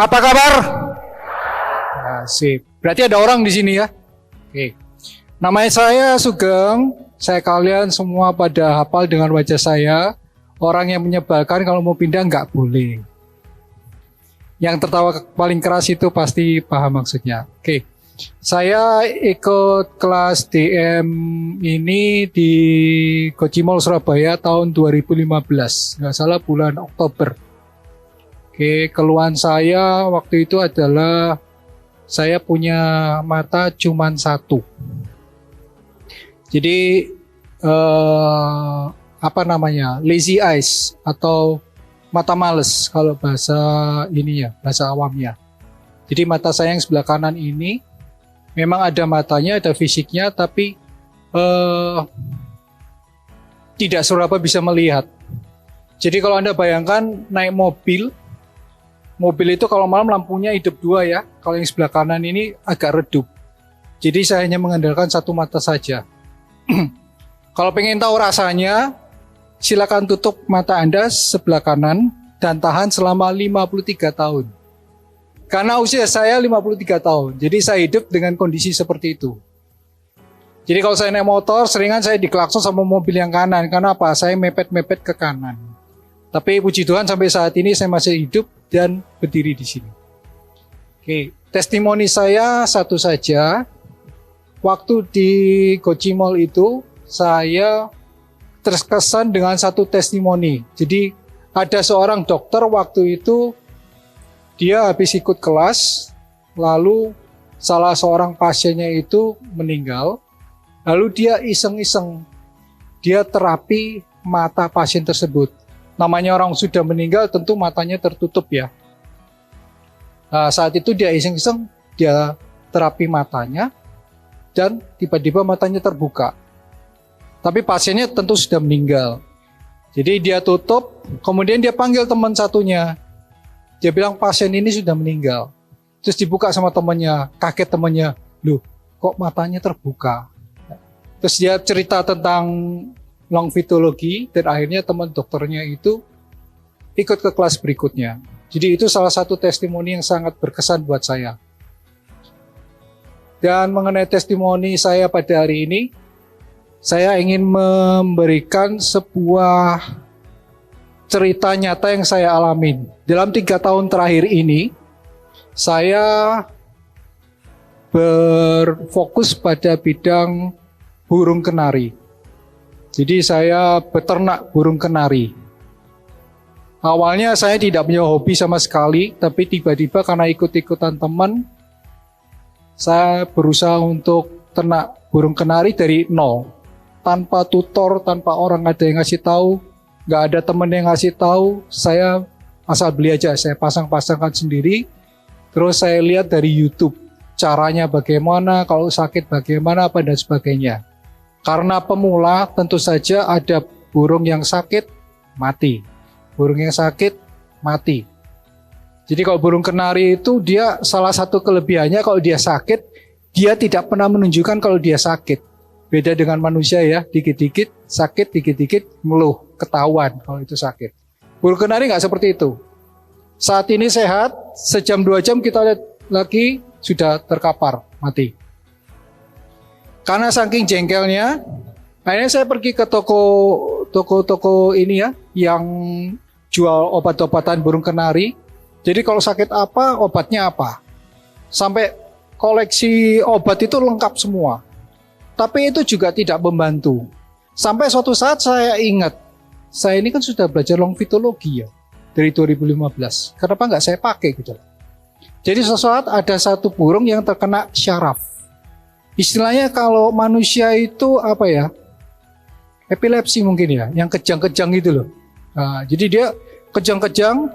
Apa kabar? Sip. Berarti ada orang di sini ya. Oke. Namanya saya Sugeng. Saya kalian semua pada hafal dengan wajah saya. Orang yang menyebalkan kalau mau pindah nggak boleh. Yang tertawa paling keras itu pasti paham maksudnya. Oke. Saya ikut kelas DM ini di Gojimol Surabaya tahun 2015. Nggak salah bulan Oktober. Oke, keluhan saya waktu itu adalah saya punya mata cuman satu. Jadi lazy eyes atau mata males kalau bahasa ini ya, bahasa awamnya. Jadi mata saya yang sebelah kanan ini memang ada matanya, ada fisiknya, tapi tidak seberapa bisa melihat. Jadi kalau Anda bayangkan naik mobil itu kalau malam lampunya hidup dua ya, kalau yang sebelah kanan ini agak redup. Jadi saya hanya mengandalkan satu mata saja. Kalau pengen tahu rasanya, silakan tutup mata Anda sebelah kanan dan tahan selama 53 tahun. Karena usia saya 53 tahun, jadi saya hidup dengan kondisi seperti itu. Jadi kalau saya naik motor, seringan saya diklakson sama mobil yang kanan. Karena apa? Saya mepet-mepet ke kanan. Tapi puji Tuhan sampai saat ini saya masih hidup dan berdiri di sini. Oke, testimoni saya satu saja. Waktu di Gojimol itu, saya terkesan dengan satu testimoni. Jadi ada seorang dokter waktu itu, dia habis ikut kelas, lalu salah seorang pasiennya itu meninggal, lalu dia iseng-iseng, dia terapi mata pasien tersebut. Namanya orang sudah meninggal tentu matanya tertutup ya. Nah, saat itu dia iseng-iseng, dia terapi matanya, dan tiba-tiba matanya terbuka. Tapi pasiennya tentu sudah meninggal. Jadi dia tutup, kemudian dia panggil teman satunya. Dia bilang pasien ini sudah meninggal. Terus dibuka sama temannya, kaget temannya, loh kok matanya terbuka. Terus dia cerita tentang longitudologi dan akhirnya teman dokternya itu ikut ke kelas berikutnya. Jadi itu salah satu testimoni yang sangat berkesan buat saya. Dan mengenai testimoni saya pada hari ini, saya ingin memberikan sebuah cerita nyata yang saya alamin. Dalam 3 tahun terakhir ini, saya berfokus pada bidang burung kenari. Jadi saya beternak burung kenari. Awalnya saya tidak punya hobi sama sekali, tapi tiba-tiba karena ikut-ikutan teman, saya berusaha untuk ternak burung kenari dari nol. Tanpa tutor, tanpa orang ada yang ngasih tahu, nggak ada teman yang ngasih tahu, saya asal beli aja, saya pasang-pasangkan sendiri. Terus saya lihat dari YouTube, caranya bagaimana, kalau sakit bagaimana, apa dan sebagainya. Karena pemula tentu saja ada burung yang sakit, mati. Burung yang sakit, mati. Jadi kalau burung kenari itu dia salah satu kelebihannya kalau dia sakit, dia tidak pernah menunjukkan kalau dia sakit. Beda dengan manusia ya, dikit-dikit sakit, dikit-dikit ngeluh, ketahuan kalau itu sakit. Burung kenari nggak seperti itu. Saat ini sehat, sejam 2 jam kita lihat lagi sudah terkapar, mati. Karena saking jengkelnya, akhirnya saya pergi ke toko ini ya, yang jual obat-obatan burung kenari. Jadi kalau sakit apa, obatnya apa. Sampai koleksi obat itu lengkap semua. Tapi itu juga tidak membantu. Sampai suatu saat saya ingat, saya ini kan sudah belajar longitudologi ya, dari 2015. Kenapa nggak saya pakai gitu. Jadi suatu saat ada satu burung yang terkena syaraf. Istilahnya kalau manusia itu apa ya, epilepsi mungkin ya, yang kejang-kejang gitu loh. Nah, jadi dia kejang-kejang,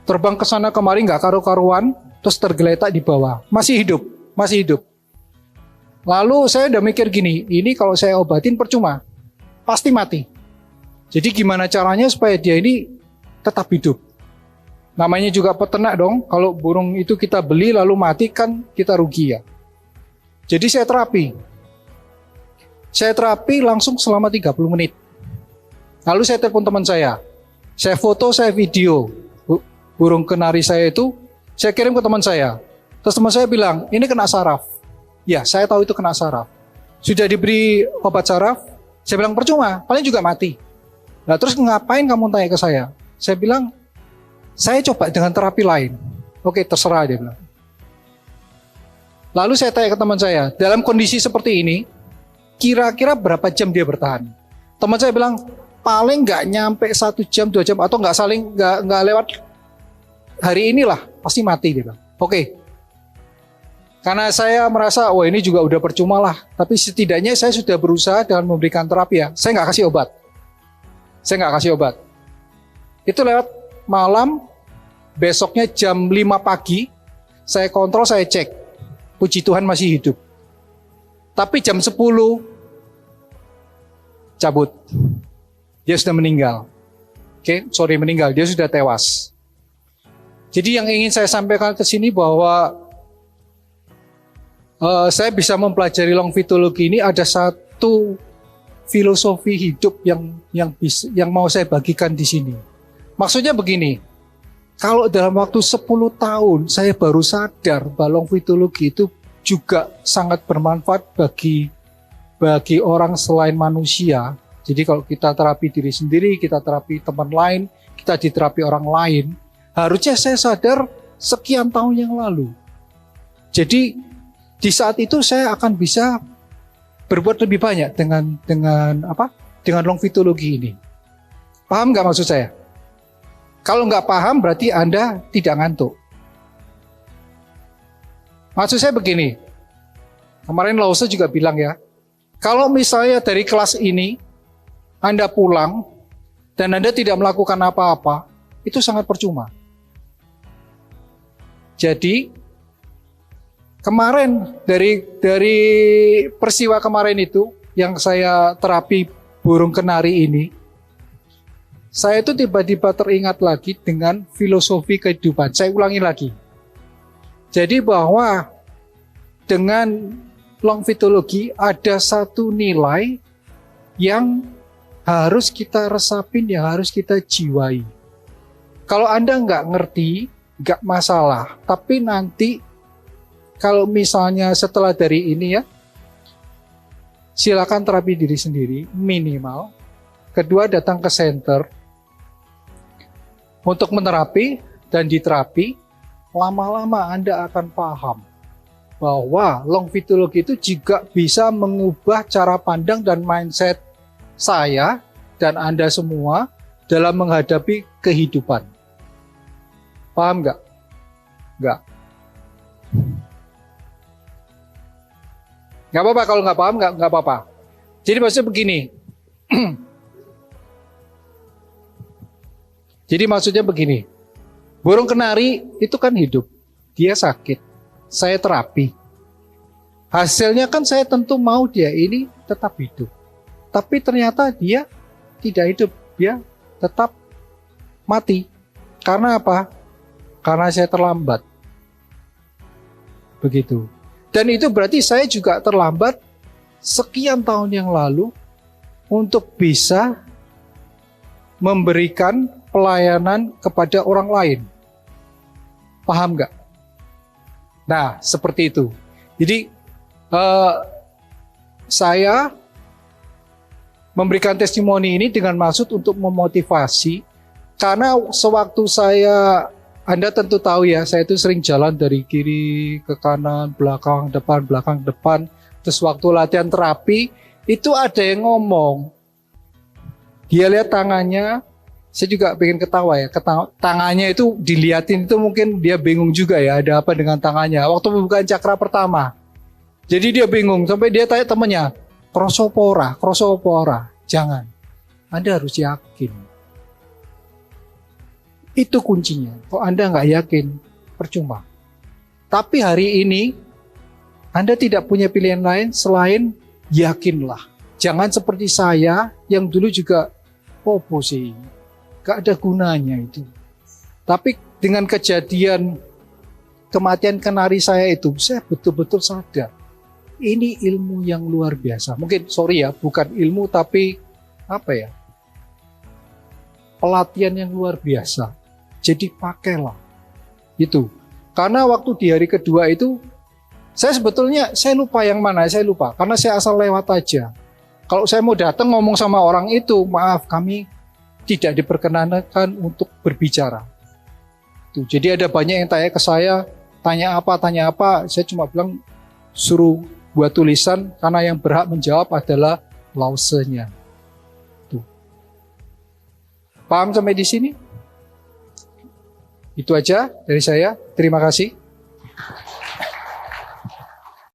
terbang ke sana kemari nggak karu-karuan, terus tergeletak di bawah, masih hidup. Lalu saya udah mikir gini, ini kalau saya obatin percuma, pasti mati. Jadi gimana caranya supaya dia ini tetap hidup? Namanya juga peternak dong, kalau burung itu kita beli lalu mati kan kita rugi ya. Jadi saya terapi langsung selama 30 menit. Lalu saya telepon teman saya foto, saya video burung kenari saya itu Saya kirim ke teman saya. Terus teman saya bilang, ini kena saraf. Ya, saya tahu itu kena saraf. Sudah diberi obat saraf, saya bilang percuma, paling juga mati. Nah terus ngapain kamu tanya ke saya? Saya bilang, saya coba dengan terapi lain. Oke, terserah, dia bilang. Lalu saya tanya ke teman saya, dalam kondisi seperti ini, kira-kira berapa jam dia bertahan? Teman saya bilang, paling nggak nyampe 1 jam, 2 jam, atau nggak lewat hari inilah, pasti mati, dia bilang. Oke. Karena saya merasa, wah ini juga udah percuma lah. Tapi setidaknya saya sudah berusaha dengan memberikan terapi ya. Saya nggak kasih obat. Itu lewat malam, besoknya jam 5 pagi, saya kontrol, saya cek. Puji Tuhan masih hidup. Tapi jam 10, cabut. Dia sudah meninggal. Meninggal, dia sudah tewas. Jadi yang ingin saya sampaikan ke sini bahwa saya bisa mempelajari longitudologi ini, ada satu filosofi hidup yang mau saya bagikan di sini. Maksudnya begini, kalau dalam waktu 10 tahun saya baru sadar bahwa longitudologi itu juga sangat bermanfaat bagi orang selain manusia. Jadi kalau kita terapi diri sendiri, kita terapi teman lain, kita diterapi orang lain, harusnya saya sadar sekian tahun yang lalu. Jadi di saat itu saya akan bisa berbuat lebih banyak dengan longitudologi ini. Paham nggak maksud saya? Kalau nggak paham berarti Anda tidak ngantuk. Maksud saya begini, kemarin Lause juga bilang ya, kalau misalnya dari kelas ini Anda pulang dan Anda tidak melakukan apa-apa, itu sangat percuma. Jadi kemarin dari peristiwa kemarin itu yang saya terapi burung kenari ini, saya itu tiba-tiba teringat lagi dengan filosofi kehidupan. Saya ulangi lagi. Jadi bahwa dengan longitudologi ada satu nilai yang harus kita resapin, yang harus kita jiwai. Kalau Anda nggak ngerti, nggak masalah. Tapi nanti kalau misalnya setelah dari ini ya, silakan terapi diri sendiri minimal. Kedua, datang ke center untuk menerapi dan diterapi. Lama-lama Anda akan paham bahwa longitudologi itu juga bisa mengubah cara pandang dan mindset saya dan Anda semua dalam menghadapi kehidupan. Paham nggak? Nggak. Nggak apa-apa kalau nggak paham, nggak apa-apa. Jadi maksudnya begini. Jadi maksudnya begini. Burung kenari itu kan hidup. Dia sakit. Saya terapi. Hasilnya kan saya tentu mau dia ini tetap hidup. Tapi ternyata dia tidak hidup. Dia tetap mati. Karena apa? Karena saya terlambat. Begitu. Dan itu berarti saya juga terlambat sekian tahun yang lalu untuk bisa memberikan pelayanan kepada orang lain. Paham nggak? Nah, seperti itu. Jadi, saya memberikan testimoni ini dengan maksud untuk memotivasi, karena sewaktu Anda tentu tahu ya, saya itu sering jalan dari kiri ke kanan, belakang, depan. Terus waktu latihan terapi, itu ada yang ngomong. Dia lihat tangannya, saya juga pengen ketawa ya. Tangannya itu diliatin itu mungkin dia bingung juga ya, ada apa dengan tangannya. Waktu pembukaan cakra pertama. Jadi dia bingung, sampai dia tanya temannya, krosopora. Jangan. Anda harus yakin. Itu kuncinya. Kalau Anda nggak yakin, percuma. Tapi hari ini, Anda tidak punya pilihan lain selain yakinlah. Jangan seperti saya yang dulu juga, sih, gak ada gunanya itu. Tapi dengan kejadian kematian kenari saya itu, saya betul-betul sadar. Ini ilmu yang luar biasa. Mungkin, bukan ilmu tapi pelatihan yang luar biasa. Jadi pakailah itu. Karena waktu di hari kedua itu, saya lupa yang mana, saya lupa. Karena saya asal lewat aja. Kalau saya mau datang ngomong sama orang itu, maaf kami tidak diperkenankan untuk berbicara. Tuh, jadi ada banyak yang tanya ke saya, tanya apa, saya cuma bilang suruh buat tulisan karena yang berhak menjawab adalah lausenya. Tuh. Paham sampai di sini? Itu aja dari saya. Terima kasih.